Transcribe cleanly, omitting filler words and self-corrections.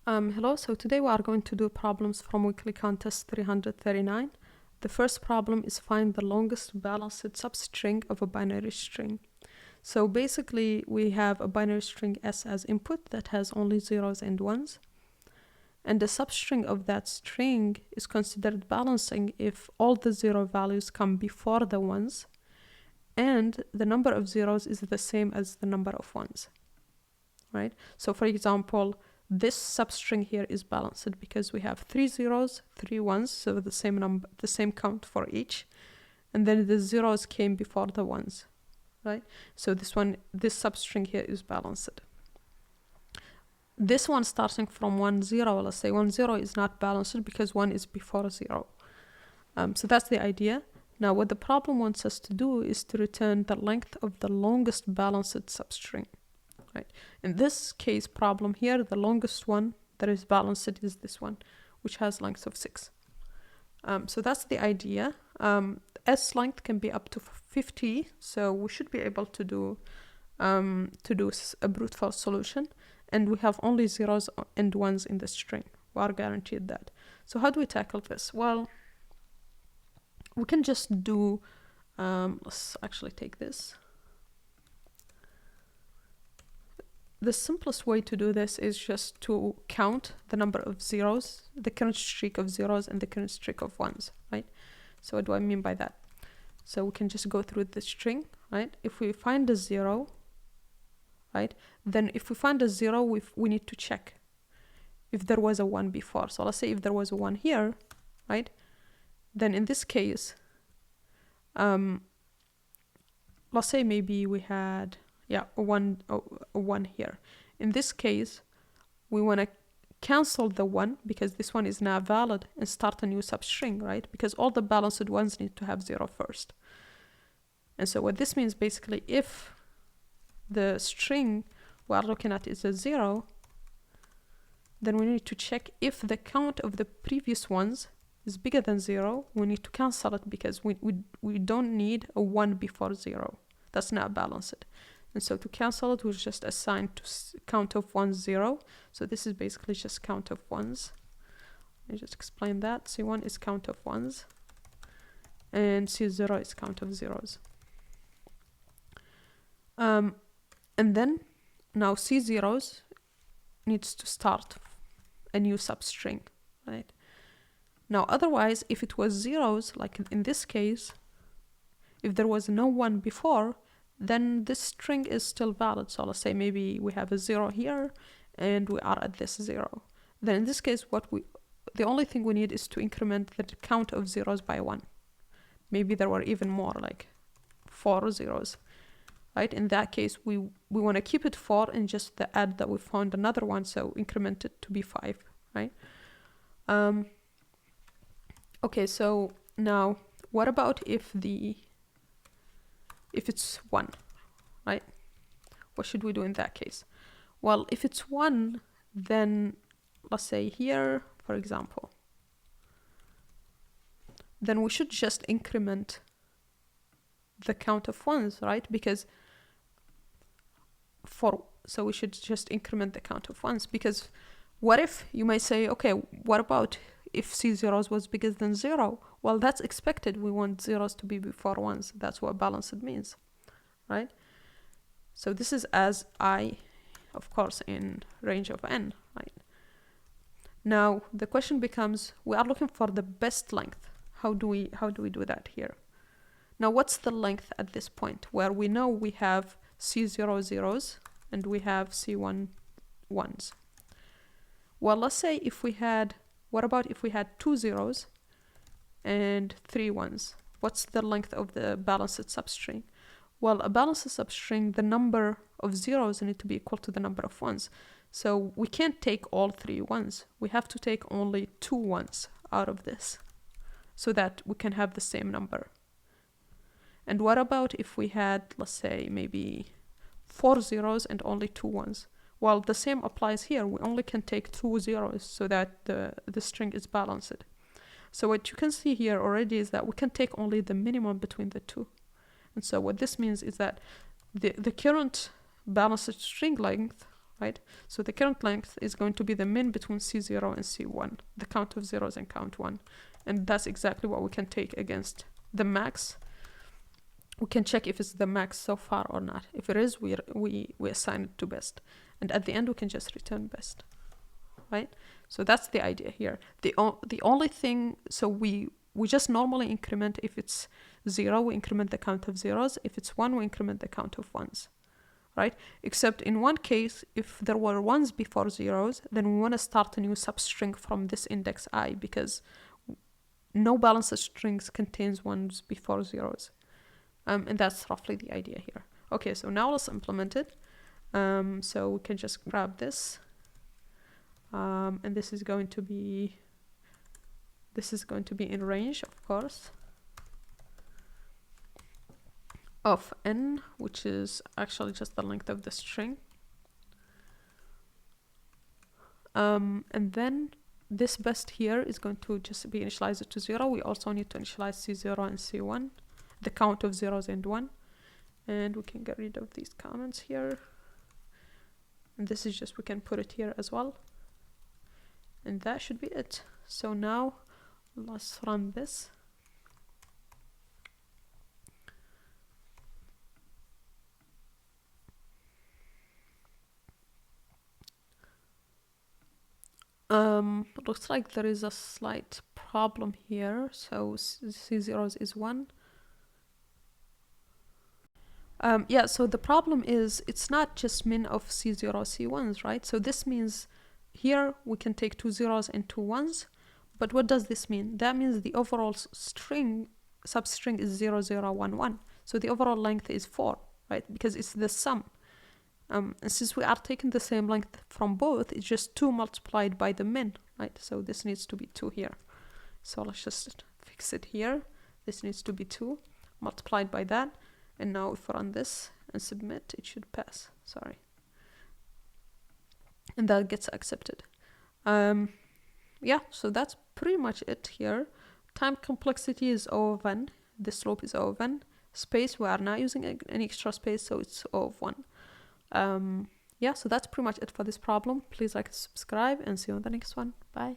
Hello, so today we are going to do problems from weekly contest 339. The first problem is find the longest balanced substring of a binary string. So basically we have a binary string S as input that has only zeros and ones. And the substring of that string is considered balancing if all the zero values come before the ones and the number of zeros is the same as the number of ones, right? So for example, this substring here is balanced because we have 3 zeros, 3 ones, so the same number, the same count for each, and then the zeros came before the ones, right? So this substring here is balanced. This one starting from 1 0, let's say 1 0 is not balanced because 1 is before 0. So that's the idea. Now what the problem wants us to do is to return the length of the longest balanced substring. Right. In this case problem here, the longest one that is balanced is this one, which has length of 6. So that's the idea. S length can be up to 50, so we should be able to do a brute force solution, and we have only zeros and ones in the string. We are guaranteed that. So how do we tackle this? Well, we can just do, let's actually take this. The simplest way to do this is just to count the number of zeros, the current streak of zeros and the current streak of ones, right? So what do I mean by that? So we can just go through the string, right? If we find a 0, right? Then if we find a 0, we need to check if there was a 1 before. So let's say if there was a 1 here, right? Then in this case, let's say maybe we had a 1 here. In this case, we want to cancel the 1 because this one is now valid and start a new substring, right? Because all the balanced ones need to have 0 first. And so what this means basically, if the string we are looking at is a 0, then we need to check if the count of the previous ones is bigger than 0. We need to cancel it because we don't need a 1 before 0. That's not balanced. And so to cancel it, we'll just assign to count of ones 0. So this is basically just count of ones. Let me just explain that. C1 is count of ones, and C0 is count of zeros. And then now C0s needs to start a new substring, right? Now otherwise, if it was zeros, like in this case, if there was no 1 before, then this string is still valid. So let's say maybe we have a 0 here and we are at this 0. Then in this case, the only thing we need is to increment the count of zeros by 1. Maybe there were even more, like 4 zeros, right? In that case, we want to keep it 4 and just add that we found another one, so increment it to be 5, right? Okay, so now what about if it's 1, right? What should we do in that case? Well, if it's 1, then let's say here, for example, then we should just increment the count of ones, right? Because so we should just increment the count of ones, because what if you might say, okay, what about if C0s was bigger than 0? Well, that's expected. We want zeros to be before ones. That's what balanced means, right? So this is as I, of course, in range of n, right? Now the question becomes, we are looking for the best length. How do we do that here? Now what's the length at this point where we know we have C0 zeros and we have C1 ones? Well, let's say what about if we had 2 zeros and 3 ones? What's the length of the balanced substring? Well, a balanced substring, the number of zeros need to be equal to the number of ones. So we can't take all 3 ones. We have to take only 2 ones out of this so that we can have the same number. And what about if we had, let's say, maybe 4 zeros and only 2 ones? Well, the same applies here. We only can take 2 zeros so that the string is balanced. So what you can see here already is that we can take only the minimum between the two. And so what this means is that the current balanced string length, right? So the current length is going to be the min between C0 and C1, the count of zeros and count 1. And that's exactly what we can take against the max. We can check if it's the max so far or not. If it is, we assign it to best. And at the end, we can just return best, right? So that's the idea here. The only thing, so we just normally increment. If it's 0, we increment the count of zeros. If it's 1, we increment the count of ones, right? Except in one case, if there were ones before zeros, then we want to start a new substring from this index I, because no balanced strings contains ones before zeros. And that's roughly the idea here. Okay, so now let's implement it. So we can just grab this. And this is going to be in range, of course, of n, which is actually just the length of the string. And then this best here is going to just be initialized to 0. We also need to initialize C0 and C1, the count of zeros and 1. And we can get rid of these comments here. And this is just, we can put it here as well. And that should be it. So now let's run this. Looks like there is a slight problem here. So C0 is 1. Yeah, so the problem is it's not just min of C0, C1s, right? So this means here we can take 2 zeros and 2 ones. But what does this mean? That means the overall substring is 0, 0, 1, 1. So the overall length is 4, right? Because it's the sum. And since we are taking the same length from both, it's just 2 multiplied by the min, right? So this needs to be 2 here. So let's just fix it here. This needs to be 2 multiplied by that. And now if we run this and submit, it should pass. Sorry. And that gets accepted. Yeah, so that's pretty much it here. Time complexity is O of n. The slope is O of n. Space, we are not using any extra space, so it's O of 1. Yeah, so that's pretty much it for this problem. Please like and subscribe, and see you on the next one. Bye.